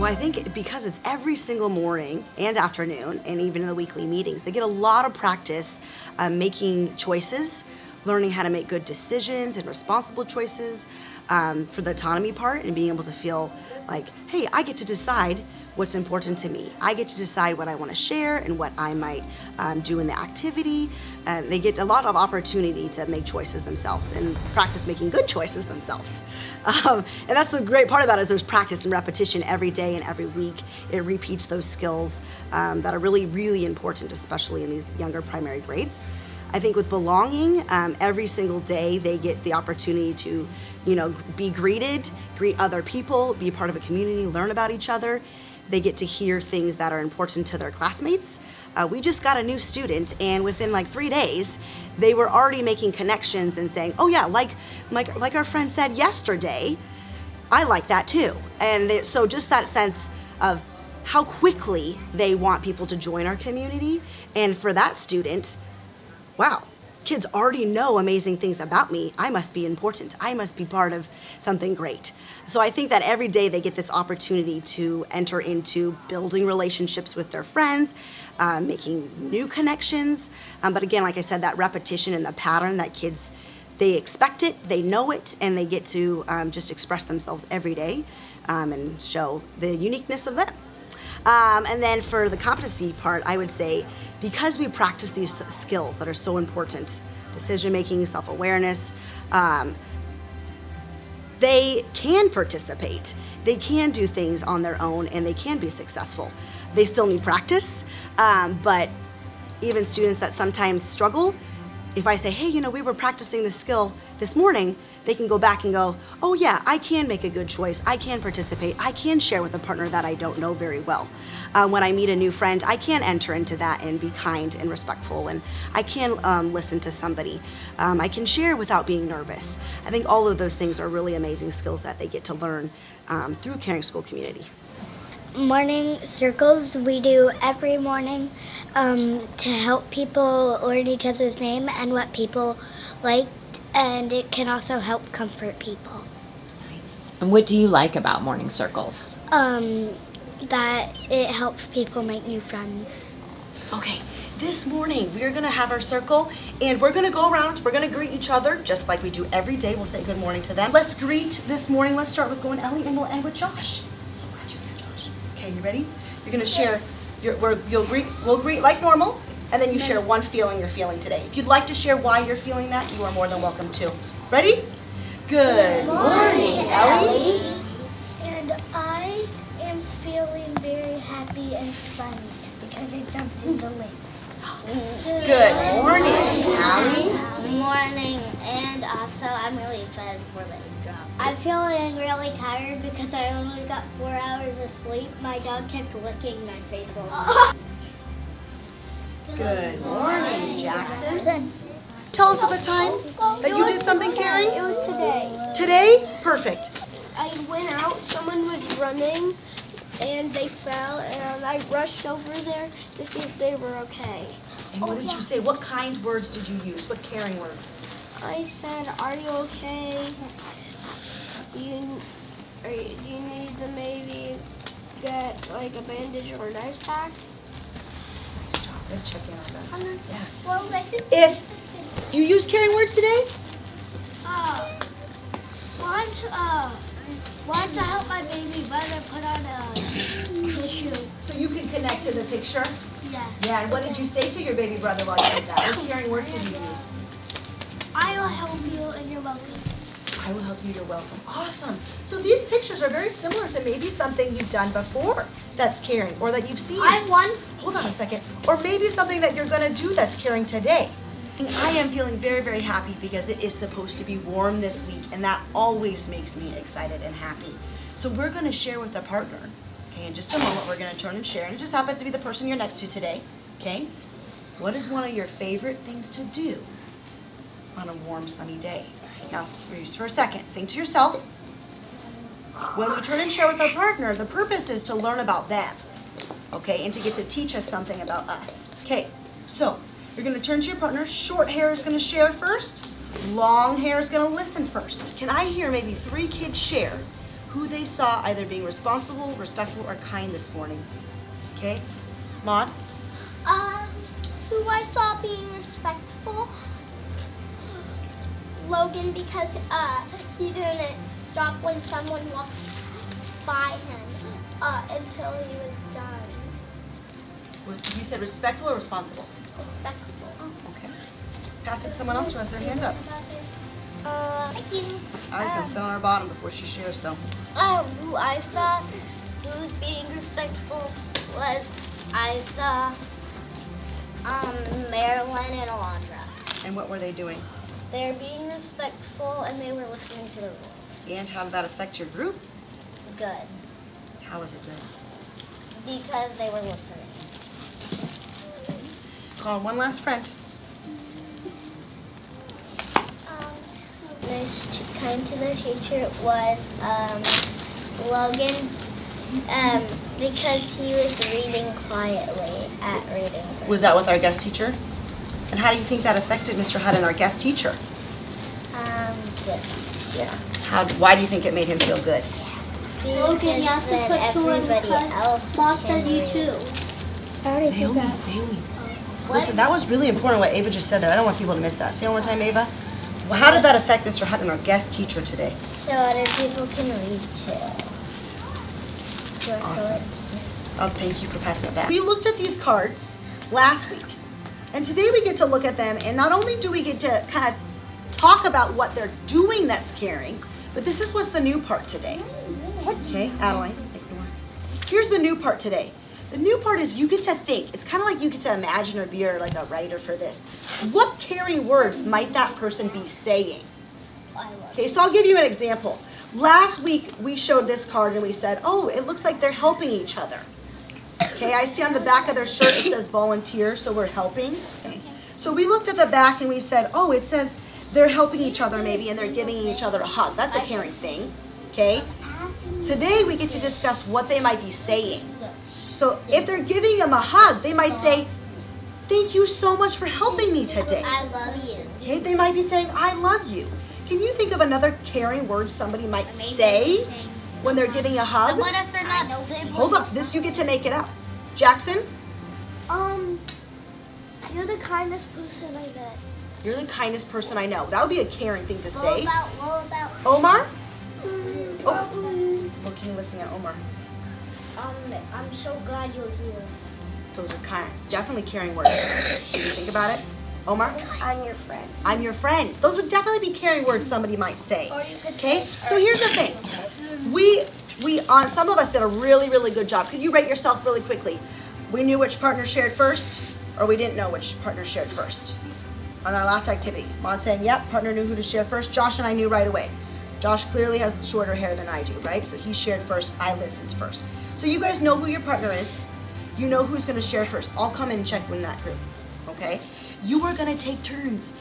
Well, I think because it's every single morning and afternoon, and even in the weekly meetings, they get a lot of practice making choices, learning how to make good decisions and responsible choices for the autonomy part, and being able to feel like, hey, I get to decide what's important to me. I get to decide what I want to share and what I might do in the activity. They get a lot of opportunity to make choices themselves and practice making good choices themselves. And that's the great part about it, is there's practice and repetition every day and every week. It repeats those skills that are really, really important, especially in these younger primary grades. I think with belonging, every single day they get the opportunity to, be greeted, greet other people, be part of a community, learn about each other. They get to hear things that are important to their classmates. We just got a new student, and within like 3 days, they were already making connections and saying, oh yeah, like our friend said yesterday, I like that too. And so just that sense of how quickly they want people to join our community. And for that student, wow, kids already know amazing things about me. I must be important. I must be part of something great. So I think that every day they get this opportunity to enter into building relationships with their friends, making new connections. But again, like I said, that repetition and the pattern that kids, they expect it, they know it, and they get to just express themselves every day and show the uniqueness of them. And then for the competency part, I would say, because we practice these skills that are so important, decision-making, self-awareness, they can participate. They can do things on their own, and they can be successful. They still need practice, but even students that sometimes struggle, if I say, hey, we were practicing this skill this morning, they can go back and go, oh yeah, I can make a good choice. I can participate. I can share with a partner that I don't know very well. When I meet a new friend, I can enter into that and be kind and respectful, and I can listen to somebody. I can share without being nervous. I think all of those things are really amazing skills that they get to learn through Caring School Community. Morning circles we do every morning to help people learn each other's name and what people like, and it can also help comfort people. And what do you like about morning circles? That it helps people make new friends. Okay, this morning we are gonna have our circle, and we're gonna go around, we're gonna greet each other just like we do every day. We'll say good morning to them. Let's greet this morning. Let's start with going Ellie, and we'll end with Josh. So glad you're here, Josh. Okay, you ready? You're gonna share, we'll greet like normal, and then you share one feeling you're feeling today. If you'd like to share why you're feeling that, you are more than welcome to. Ready? Good morning, Ellie. And I am feeling very happy and fun because I jumped in the lake. Good morning, Allie. Good morning, and also I'm really excited for the drop. I'm feeling really tired because I only got 4 hours of sleep. My dog kept licking my face all day. Good morning, Jackson. Tell us of a time that you did something caring. It was today. Today? Perfect. I went out, someone was running, and they fell, and I rushed over there to see if they were okay. And what did you say? What kind words did you use? What caring words? I said, are you okay? Do you need to maybe get like a bandage or an ice pack? Good check in on that. Yeah. Well, If you used caring words today? Want to help my baby brother put on a tissue. So you can connect to the picture? Yeah. Yeah, and what did you say to your baby brother while you did that? What caring words did you use? I will help you and you're welcome. I will help you, you're welcome. Awesome. So these pictures are very similar to maybe something you've done before that's caring, or that you've seen. I have one. Hold on a second. Or maybe something that you're gonna do that's caring today. I am feeling very, very happy because it is supposed to be warm this week, and that always makes me excited and happy. So we're gonna share with a partner. Okay, in just a moment, we're gonna turn and share, and it just happens to be the person you're next to today, okay? What is one of your favorite things to do on a warm, sunny day? Now, freeze for a second. Think to yourself. When we turn and share with our partner, the purpose is to learn about them, okay, and to get to teach us something about us. Okay, so you're gonna turn to your partner. Short hair is gonna share first. Long hair is gonna listen first. Can I hear maybe 3 kids share who they saw either being responsible, respectful, or kind this morning. Okay? Maud? Who I saw being respectful, Logan, because he didn't stop when someone walked by him until he was done. You said respectful or responsible? Respectful. Okay. Pass it to someone else who has their hand up. Thank you. I was gonna sit on our bottom before she shares though. Who I saw who was being respectful was I saw Marilyn and Alondra. And what were they doing? They're being respectful and they were listening to the rules. And how did that affect your group? Good. How was it good? Because they were listening. Call one last friend. Kind to their teacher was Logan because he was reading quietly at reading group. Was that with our guest teacher? And how do you think that affected Mr. Hutton, our guest teacher? Good. Yeah. Why do you think it made him feel good? Logan, you have to put two in because Mom said you too. I already did Naomi, that. Naomi. Listen, that was really important what Ava just said there. I don't want people to miss that. Say it one more time, Ava. Well, how did that affect Mr. Hutton, our guest teacher today? So other people can read too. Awesome. Oh, thank you for passing it back. We looked at these cards last week, and today we get to look at them, and not only do we get to kind of talk about what they're doing that's caring, but this is what's the new part today. Okay, Adeline, here's the new part today. The new part is you get to think. It's kind of like you get to imagine or be like a writer for this. What caring words might that person be saying? Okay, so I'll give you an example. Last week we showed this card and we said, oh, it looks like they're helping each other. Okay, I see on the back of their shirt it says volunteer, so we're helping. Okay. So we looked at the back and we said, oh, it says they're helping each other maybe and they're giving each other a hug. That's a caring thing. Okay. Today we get to discuss what they might be saying. So if they're giving them a hug, they might say, thank you so much for helping me today. I love you. Okay, they might be saying, I love you. Can you think of another caring word somebody might say when they're giving a hug? What if they're not siblings? Hold up, this you get to make it up. Jackson? You're the kindest person I met. You're the kindest person I know. That would be a caring thing to What say. about? Omar? Oh, okay, listening at Omar. I'm so glad you're here. Those are definitely caring words. Did you think about it? Omar? I'm your friend. I'm your friend. Those would definitely be caring words somebody might say. Or you could Okay? So here's the thing. We some of us did a really, really good job. Could you rate yourself really quickly? We knew which partner shared first, or we didn't know which partner shared first on our last activity. Maud saying, yep, partner knew who to share first. Josh and I knew right away. Josh clearly has shorter hair than I do, right? So he shared first, I listened first. So you guys know who your partner is. You know who's gonna share first. I'll come in and check in that group, okay? You are gonna take turns.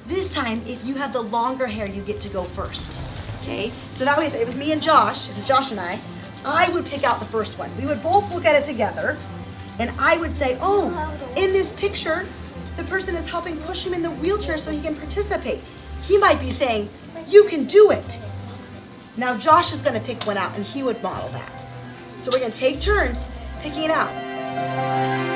This time, if you have the longer hair, you get to go first, okay? So that way, if it was me and Josh, if it's Josh and I would pick out the first one. We would both look at it together, and I would say, oh, in this picture, the person is helping push him in the wheelchair so he can participate. He might be saying, you can do it. Now Josh is gonna pick one out, and he would model that. So we're gonna take turns picking it out.